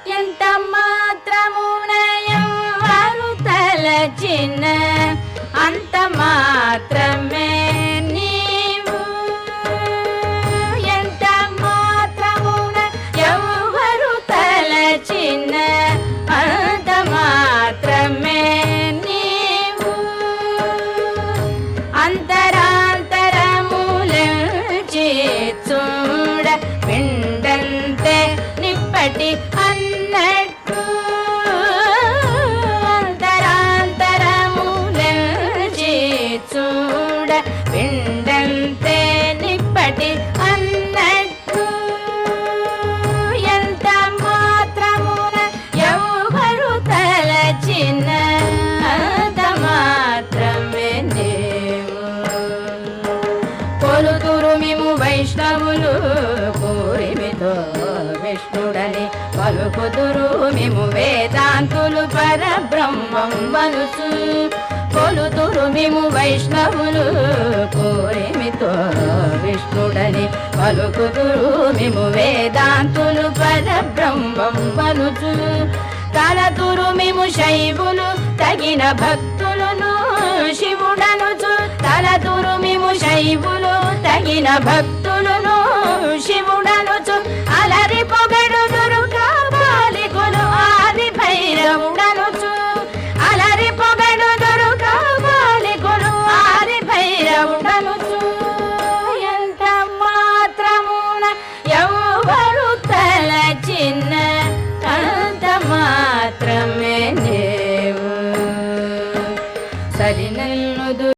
ఎంత మాత్రమున ఎవ్వరు తలచిన అంత మాత్రమే నీవు. ఎంత మాత్రమున ఎవ్వరు తలచిన అంత మాత్రమే నీవు. అంతరాంతరములచి చూడ పిండంతే నిప్పటి అన్నట్టు. అంతరాంతరములచి చూడ పిండంతే నిప్పటి అన్నట్టు. ఎంత మాత్రమున ఎవ్వరు తలచిన అంత మాత్రమే నీవు. కొలుతురు మిము వైష్ణవులు కోరిమితో విష్ణుడని పలుకుదురు మిము వేదాంతులు పరబ్రహ్మం వనుచు. కొలుతురు మిము వైష్ణవులు కోరిమితో విష్ణుడని పలుకుదురు మిము వేదాంతులు పరబ్రహ్మం వనుచు. తలతురు మిము శైవులు తగిన భక్తులను శివుడనుచు. తలతురు మిము శైవులు తగిన భక్తులను శివుడు